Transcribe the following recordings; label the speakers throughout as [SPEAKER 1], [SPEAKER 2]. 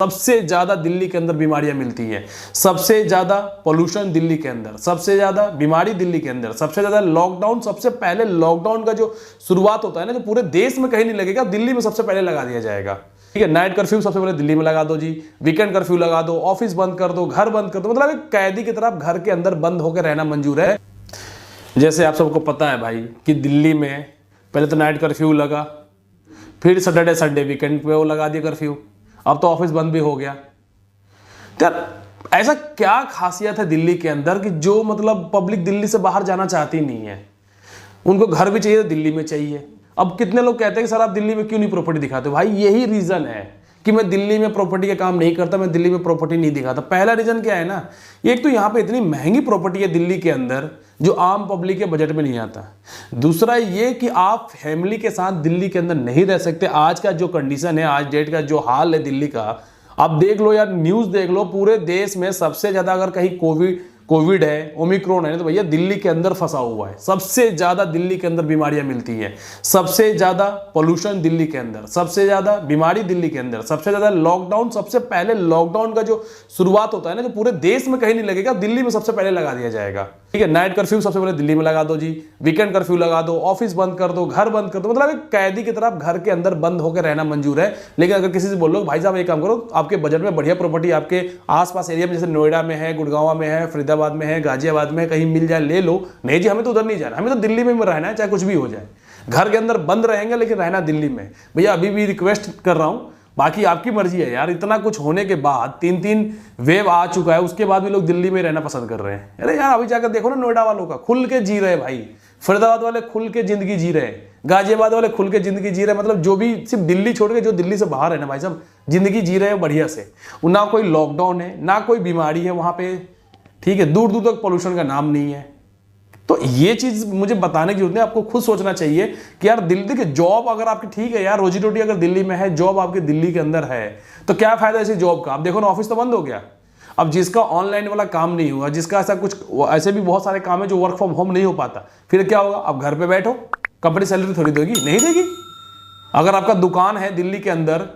[SPEAKER 1] सबसे ज्यादा दिल्ली के अंदर बीमारियां मिलती हैं, सबसे ज्यादा पोल्यूशन दिल्ली के अंदर, सबसे ज्यादा बीमारी दिल्ली के अंदर, सबसे ज्यादा लॉकडाउन। सबसे पहले लॉकडाउन का जो शुरुआत होता है ना, जो पूरे देश में कहीं नहीं लगेगा, दिल्ली में सबसे पहले लगा दिया जाएगा। ठीक है, नाइट कर्फ्यू सबसे पहले दिल्ली में लगा दो जी, वीकेंड कर्फ्यू लगा दो, ऑफिस बंद कर दो, घर बंद कर दो, मतलब एक कैदी की तरह घर के अंदर बंद होकर रहना मंजूर है। जैसे आप सबको पता है भाई कि दिल्ली में पहले तो नाइट कर्फ्यू लगा, फिर सैटरडे संडे वीकेंड पे वो लगा दिया कर्फ्यू, अब तो ऑफिस बंद भी हो गया। यार ऐसा क्या खासियत है दिल्ली के अंदर कि जो मतलब पब्लिक दिल्ली से बाहर जाना चाहती नहीं है, उनको घर भी चाहिए तो दिल्ली में चाहिए। अब कितने लोग कहते हैं कि सर आप दिल्ली में क्यों नहीं प्रॉपर्टी दिखाते हो? भाई यही रीजन है कि मैं दिल्ली में प्रॉपर्टी का काम नहीं करता, मैं दिल्ली में प्रॉपर्टी नहीं दिखाता। पहला रीजन क्या है ना, एक तो यहाँ पे इतनी महंगी प्रॉपर्टी है दिल्ली के अंदर जो आम पब्लिक के बजट में नहीं आता। दूसरा ये कि आप फैमिली के साथ दिल्ली के अंदर नहीं रह सकते। आज का जो कंडीशन है, आज डेट का जो हाल है दिल्ली का, आप देख लो यार, न्यूज़ देख लो, पूरे देश में सबसे ज़्यादा अगर कहीं कोविड है, ओमिक्रॉन है, तो भैया दिल्ली के अंदर फंसा हुआ है। सबसे ज़्यादा दिल्ली के अंदर बीमारियां मिलती हैं, सबसे ज़्यादा पोल्यूशन दिल्ली के अंदर, सबसे ज़्यादा बीमारी दिल्ली के अंदर, सबसे ज़्यादा लॉकडाउन। सबसे पहले लॉकडाउन का जो शुरुआत होता है ना, जो पूरे देश में कहीं नहीं लगेगा, दिल्ली में सबसे पहले लगा दिया जाएगा। ठीक है, नाइट कर्फ्यू सबसे पहले दिल्ली में लगा दो जी, वीकेंड कर्फ्यू लगा दो, ऑफिस बंद कर दो, घर बंद कर दो, मतलब एक कैदी की तरह घर के अंदर बंद होकर रहना मंजूर है। लेकिन अगर किसी से बोलो भाई साहब एक काम करो, आपके बजट में बढ़िया प्रॉपर्टी आपके आसपास एरिया में, जैसे नोएडा में है, गुड़गांव में है, फरीदाबाद में है, गाजियाबाद में कहीं मिल जाए ले लो। नहीं जी, हमें तो उधर नहीं जाना, हमें तो दिल्ली में रहना है, चाहे कुछ भी हो जाए। घर के अंदर बंद रहेंगे लेकिन रहना दिल्ली में। भैया अभी भी रिक्वेस्ट कर रहा हूं, बाकी आपकी मर्जी है यार। इतना कुछ होने के बाद, 3 वेव आ चुका है, उसके बाद भी लोग दिल्ली में रहना पसंद कर रहे हैं। अरे यार अभी जाकर देखो ना, नोएडा वालों का खुल के जी रहे भाई, फरीदाबाद वाले खुल के जिंदगी जी रहे, गाजियाबाद वाले खुल के जिंदगी जी रहे। मतलब जो भी सिर्फ दिल्ली छोड़ के जो दिल्ली से बाहर है ना भाई साहब, जिंदगी जी रहे हैं बढ़िया से। ना कोई लॉकडाउन है, ना कोई बीमारी है वहां पे। ठीक है, दूर दूर तक पोल्यूशन का नाम नहीं है। तो ये चीज मुझे बताने की जरूरत नहीं, आपको खुद सोचना चाहिए कि यार दिल्ली के जॉब अगर आपकी ठीक है यार, रोजी रोटी अगर दिल्ली में है, जॉब आपके दिल्ली के अंदर है, तो क्या फायदा इसी जॉब का? आप देखो ना, ऑफिस तो बंद हो गया। अब जिसका ऑनलाइन वाला काम नहीं हुआ, जिसका ऐसा कुछ, ऐसे भी बहुत सारे काम है जो वर्क फ्रॉम होम नहीं हो पाता, फिर क्या होगा? अब घर पे बैठो, कंपनी सैलरी थोड़ी देगी? नहीं देगी। अगर आपका दुकान है दिल्ली के अंदर,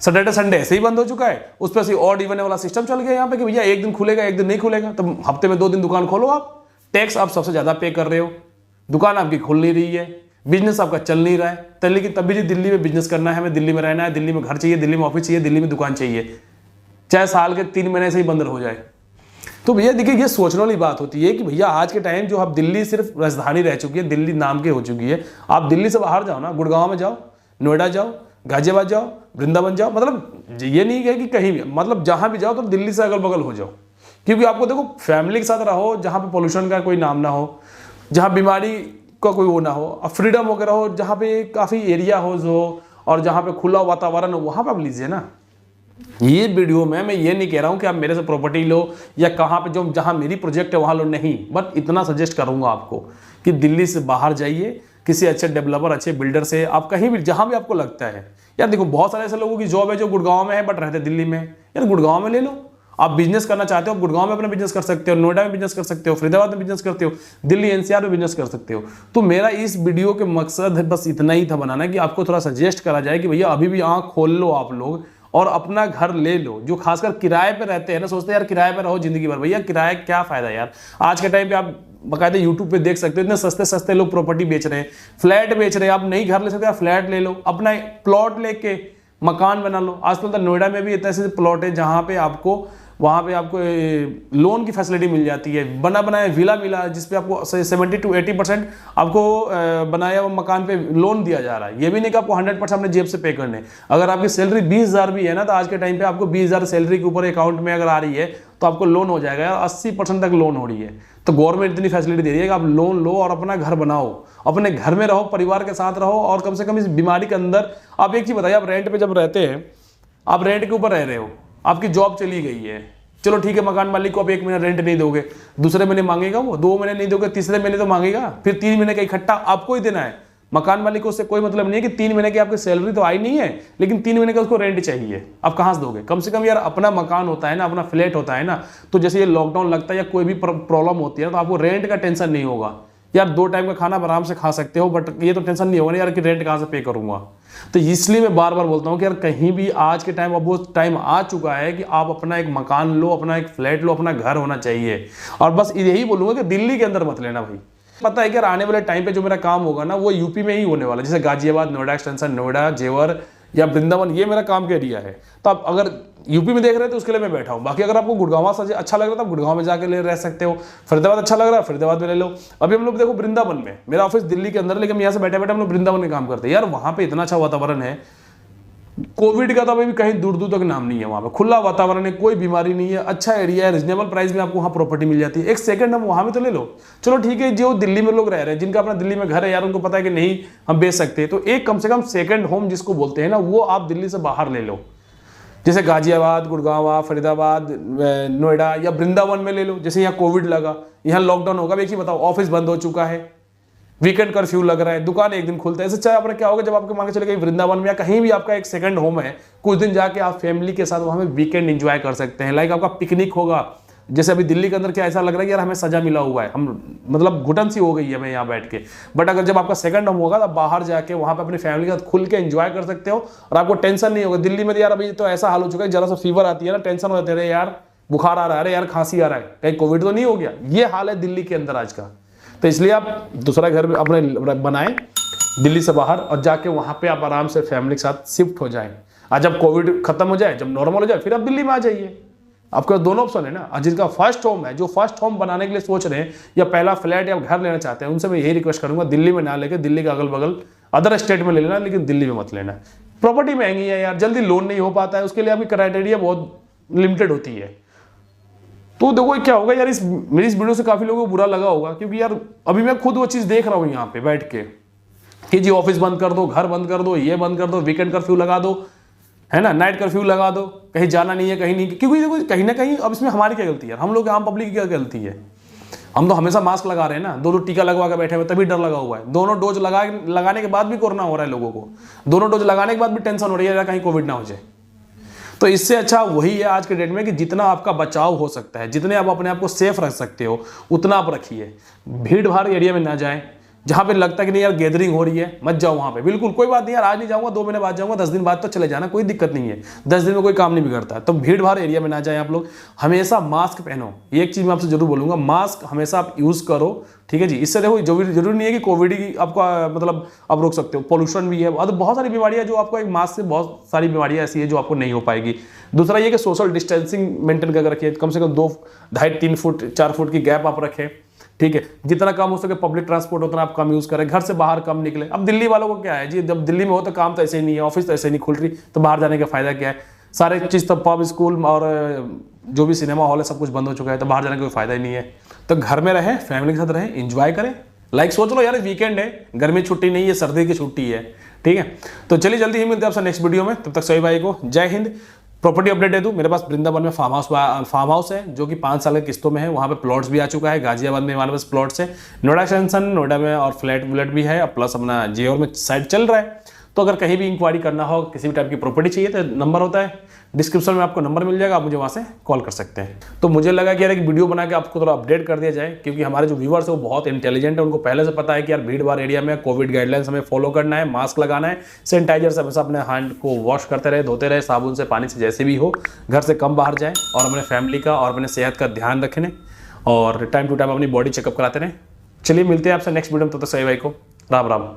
[SPEAKER 1] सैटरडे संडे ऐसे ही बंद हो चुका है, उस पर से ऑड इवन वाला सिस्टम चल गया यहाँ पे कि भैया एक दिन खुलेगा एक दिन नहीं खुलेगा, तो हफ्ते में 2 दिन दुकान खोलो। आप टैक्स आप सबसे ज्यादा पे कर रहे हो, दुकान आपकी खुल नहीं रही है, बिजनेस आपका चल नहीं रहा है। तो लेकिन तब भी दिल्ली में बिजनेस करना है, हमें दिल्ली में रहना है, दिल्ली में घर चाहिए, दिल्ली में ऑफिस चाहिए, दिल्ली में दुकान चाहिए, चाहे साल के 3 महीने से ही बंद हो जाए। तो भैया देखिए, ये सोचने वाली बात होती है कि भैया आज के टाइम जो अब दिल्ली सिर्फ राजधानी रह चुकी है, दिल्ली नाम की हो चुकी है। आप दिल्ली से बाहर जाओ ना, गुड़गांव में जाओ, नोएडा जाओ, गाजियाबाद जाओ, वृंदावन जाओ, मतलब ये नहीं है कि कहीं भी, मतलब जहां भी जाओ तो दिल्ली से अगल बगल हो जाओ। क्योंकि आपको देखो, फैमिली के साथ रहो, जहां पे पोल्यूशन का कोई नाम ना हो, जहां बीमारी का कोई वो ना हो, अब फ्रीडम होकर रहो, जहां पे काफ़ी एरिया हो जो, और जहां पे खुला वातावरण हो, वहां पर आप लीजिए ना। ये वीडियो में मैं ये नहीं कह रहा हूं कि आप मेरे से प्रॉपर्टी लो या कहां पे जो जहां मेरी प्रोजेक्ट है वहां लो, नहीं। बट इतना सजेस्ट करूंगा आपको कि दिल्ली से बाहर जाइए, किसी अच्छे डेवलपर, अच्छे बिल्डर से, आप कहीं भी जहां भी आपको लगता है। यार देखो, बहुत सारे ऐसे लोगों की जॉब है जो गुड़गांव में है बट रहते दिल्ली में। यार गुड़गांव में ले लो, आप बिजनेस करना चाहते हो, आप गुड़गांव में अपना बिजनेस कर सकते हो, नोएडा में बिजनेस कर सकते हो, फरीदाबाद में बिजनेस करते हो, दिल्ली एनसीआर में बिजनेस कर सकते हो। तो मेरा इस वीडियो के मकसद है बस इतना ही था बनाना, कि आपको थोड़ा सजेस्ट करा जाए कि भैया अभी भी आंख खोल लो आप लोग और अपना घर ले लो। जो खासकर किराए पे रहते हैं ना, सोचते हैं यार किराए पे रहो जिंदगी भर। भैया किराया क्या फायदा यार? आज के टाइम पे आप बाकायदे यूट्यूब पे देख सकते हो, इतने सस्ते सस्ते लोग प्रॉपर्टी बेच रहे हैं, फ्लैट बेच रहे हैं। आप नहीं घर ले सकते, आप फ्लैट ले लो, अपना प्लॉट लेके मकान बना लो। आजकल तो नोएडा में भी इतने ऐसे प्लॉट है जहाँ पे आपको, वहाँ पे आपको लोन की फैसिलिटी मिल जाती है, बना बनाया विला मिला, जिसपे आपको 70 to 80% आपको बनाया हुआ मकान पे लोन दिया जा रहा है। ये भी नहीं कि आपको 100% अपने जेब से पे करने। अगर आपकी सैलरी 20,000 भी है ना, तो आज के टाइम पे आपको 20,000 सैलरी के ऊपर अकाउंट में अगर आ रही है तो आपको लोन हो जाएगा। 80% तक लोन हो रही है। तो गवर्नमेंट इतनी फैसिलिटी दे रही है कि आप लोन लो और अपना घर बनाओ, अपने घर में रहो, परिवार के साथ रहो, और कम से कम इस बीमारी के अंदर। आप एक चीज़ बताइए, आप रेंट पे जब रहते हैं, आप रेंट के ऊपर रह रहे हो, आपकी जॉब चली गई है, चलो ठीक है, मकान मालिक को आप 1 महीना रेंट नहीं दोगे, दूसरे महीने मांगेगा वो, 2 महीने नहीं दोगे, तीसरे महीने तो मांगेगा, फिर 3 महीने का इकट्ठा आपको ही देना है। मकान मालिक को उससे कोई मतलब नहीं है कि 3 महीने की आपकी सैलरी तो आई नहीं है, लेकिन 3 महीने का उसको रेंट चाहिए। आप कहाँ से दोगे? कम से कम यार अपना मकान होता है ना, अपना फ्लैट होता है ना, तो जैसे ये लॉकडाउन लगता है या कोई भी प्रॉब्लम होती है ना, तो आपको रेंट का टेंशन नहीं होगा यार 2 टाइम का खाना आप आराम से खा सकते हो, बट ये तो टेंशन नहीं होगा ना यार कि रेंट कहाँ से पे करूंगा। तो इसलिए मैं बार बार बोलता हूँ कि यार कहीं भी आज के टाइम, अब वो टाइम आ चुका है कि आप अपना एक मकान लो, अपना एक फ्लैट लो, अपना घर होना चाहिए। और बस यही बोलूंगा कि दिल्ली के अंदर मत लेना भाई। पता है कि यार आने वाले टाइम पे जो मेरा काम होगा ना वो यूपी में ही होने वाला है, जैसे गाजियाबाद, नोएडा एक्सटेंशन, नोएडा, जेवर या वृंदावन, ये मेरा काम का एरिया है। तो आप अगर यूपी में देख रहे हैं तो उसके लिए मैं बैठा हूँ। बाकी अगर आपको गुड़गांव से अच्छा लग रहा है तो आप गुड़गांव में जाके ले रह सकते हो, फरीदाबाद अच्छा लग रहा है फरीदाबाद में ले लो। अभी हम लोग देखो वृंदावन में, मेरा ऑफिस दिल्ली के अंदर है, लेकिन यहाँ से बैठे बैठे हम लोग वृंदावन में काम करते हैं। यार वहाँ पे इतना अच्छा वातावरण है, कोविड का तो अभी भी कहीं दूर दूर तक नाम नहीं है। वहाँ पे खुला वातावरण है, कोई बीमारी नहीं है, अच्छा एरिया है, रिजनेबल प्राइस में आपको वहाँ प्रॉपर्टी मिल जाती है। एक सेकंड हम वहाँ में तो ले लो, चलो ठीक है। जो दिल्ली में लोग रह रहे हैं, जिनका अपना दिल्ली में घर है यार, उनको पता है कि नहीं हम बेच सकते हैं, तो एक कम से कम सेकंड होम जिसको बोलते हैं ना, वो आप दिल्ली से बाहर ले लो। जैसे गाजियाबाद, गुड़गांव, फरीदाबाद, नोएडा या वृंदावन में ले लो। जैसे यहाँ कोविड लगा, यहाँ लॉकडाउन होगा, एक ही बताओ, ऑफिस बंद हो चुका है, वीकेंड कर्फ्यू लग रहा है, दुकान एक दिन खुलता है। इससे चाहे आपने क्या होगा, जब आपके मान के चले गए वृंदावन में या कहीं भी आपका एक सेकंड होम है, कुछ दिन जाके आप फैमिली के साथ वहां पे वीकेंड एंजॉय कर सकते हैं। लाइक आपका पिकनिक होगा। जैसे अभी दिल्ली के अंदर क्या ऐसा लग रहा है कि यार हमें सजा मिला हुआ है, हम मतलब घुटन सी हो गई है हमें यहाँ बैठ के। बट अगर जब आपका सेकंड होम होगा तो बाहर जाके वहां पे अपनी फैमिली के साथ खुल के एंजॉय कर सकते हो और आपको टेंशन नहीं होगा। दिल्ली में तो यार अभी तो ऐसा हाल हो चुका है, जरा सा फीवर आती है ना, टेंशन हो जाते हैं, यार बुखार आ रहा है, अरे यार खांसी आ रहा है, कहीं कोविड तो नहीं हो गया। ये हाल है दिल्ली के अंदर आज का। तो इसलिए आप दूसरा घर अपने बनाएं दिल्ली से बाहर, और जाके वहां पे आप आराम से फैमिली के साथ शिफ्ट हो जाएं। आज जब कोविड खत्म हो जाए, जब नॉर्मल हो जाए, फिर आप दिल्ली में आ जाइए। आपके दोनों ऑप्शन है ना। और जिनका फर्स्ट होम है, जो फर्स्ट होम बनाने के लिए सोच रहे हैं या पहला फ्लैट या घर लेना चाहते हैं, उनसे मैं यही रिक्वेस्ट करूंगा, दिल्ली में ना लेके दिल्ली के अगल बगल अदर स्टेट में ले लेना, लेकिन दिल्ली में मत लेना। प्रॉपर्टी महंगी है यार, जल्दी लोन नहीं हो पाता है, उसके लिए आपकी क्राइटेरिया बहुत लिमिटेड होती है। तो देखो क्या होगा यार, मेरी इस वीडियो से काफी लोगों को बुरा लगा होगा, क्योंकि यार अभी मैं खुद वो चीज देख रहा हूँ यहाँ पे बैठ के कि जी ऑफिस बंद कर दो, घर बंद कर दो, ये बंद कर दो, वीकेंड कर्फ्यू लगा दो, है ना, नाइट कर्फ्यू लगा दो, कहीं जाना नहीं है, कहीं नहीं। क्योंकि देखो कहीं ना कहीं अब इसमें हमारी क्या गलती है, हम लोग आम पब्लिक की क्या गलती है। हम तो हमेशा मास्क लगा रहे हैं ना, 2 टीका लगवा के बैठे हुए, तभी डर लगा हुआ है। दोनों डोज लगाने के बाद भी कोरोना हो रहा है लोगों को, दोनों डोज लगाने के बाद भी टेंशन हो रही है कहीं कोविड ना हो जाए। तो इससे अच्छा वही है आज के डेट में कि जितना आपका बचाव हो सकता है, जितने आप अपने आप को सेफ रख सकते हो, उतना आप रखिए। भीड़ भाड़ एरिया में ना जाएं, जहां पे लगता है कि नहीं यार गैदरिंग हो रही है, मत जाओ वहां पे। बिल्कुल कोई बात नहीं यार, आज नहीं जाऊंगा, 2 महीने बाद जाऊंगा, 10 दिन बाद तो चले जाना, कोई दिक्कत नहीं है। 10 दिन में कोई काम नहीं बिगड़ता। तो भीड़ भाड़ एरिया में ना जाएं आप लोग। हमेशा मास्क पहनो, एक चीज मैं आपसे जरूर बोलूंगा, मास्क हमेशा आप यूज करो, ठीक है जी। इससे देखो जरूरी नहीं है कि कोविड ही आपका मतलब आप रोक सकते हो, पॉल्यूशन भी है, और बहुत सारी बीमारियां जो आपको एक मास्क से, बहुत सारी बीमारियां ऐसी है जो आपको नहीं हो पाएगी। दूसरा ये कि सोशल डिस्टेंसिंग मेंटेन करके रखिए, कम से कम 2, 2.5, 3 फुट 4 फुट की गैप आप रखें, ठीक है। जितना कम हो सके पब्लिक ट्रांसपोर्ट उतना आप कम यूज करें, घर से बाहर कम निकले। अब दिल्ली वालों को क्या है जी, जब दिल्ली में हो तो काम तो ऐसे ही नहीं है, ऑफिस तो ऐसे नहीं खुल रही, तो बाहर जाने का फायदा क्या है। सारे चीज़ तो पब, स्कूल और जो भी सिनेमा हॉल है सब कुछ बंद हो चुका है, तो बाहर जाने का कोई फायदा ही नहीं है। तो घर में रहें, फैमिली के साथ रहें, इंजॉय करें। लाइक सोच लो यार वीकेंड है, गर्मी छुट्टी नहीं है, सर्दी की छुट्टी है, ठीक है। तो चलिए जल्दी ही मिलते हैं आपसे नेक्स्ट वीडियो में, तब तक सभी भाई को जय हिंद। प्रॉपर्टी अपडेट दे दूं, मेरे पास वृंदावन में फार्म हाउस है जो कि 5 साल के किस्तों में है। वहाँ पे प्लॉट्स भी आ चुका है। गाजियाबाद में हमारे पास प्लॉट्स है, नोएडा एक्सटेंशन नोएडा में, और फ्लैट भी है, प्लस अपना जेवर में साइड चल रहा है। तो अगर कहीं भी इंक्वायरी करना हो, किसी भी टाइप की प्रॉपर्टी चाहिए, तो नंबर होता है डिस्क्रिप्शन में, आपको नंबर मिल जाएगा, आप मुझे वहाँ से कॉल कर सकते हैं। तो मुझे लगा कि यार एक वीडियो बना के आपको थोड़ा अपडेट कर दिया जाए, क्योंकि हमारे जो व्यूअर्स है वो बहुत इंटेलिजेंट है, उनको पहले से पता है कि यार भीड़ भाड़ एरिया में कोविड गाइडलाइंस हमें फॉलो करना है, मास्क लगाना है, सैनिटाइजर से हमेशा अपने हैंड को वॉश करते रहे, धोते रहे, साबुन से, पानी से, जैसे भी हो, घर से कम बाहर जाएँ, और अपने फैमिली का और अपने सेहत का ध्यान रखने, और टाइम टू टाइम अपनी बॉडी चेकअप कराते रहें। चलिए मिलते हैं आपसे नेक्स्ट वीडियो में, तब तक सही भाई को राम राम।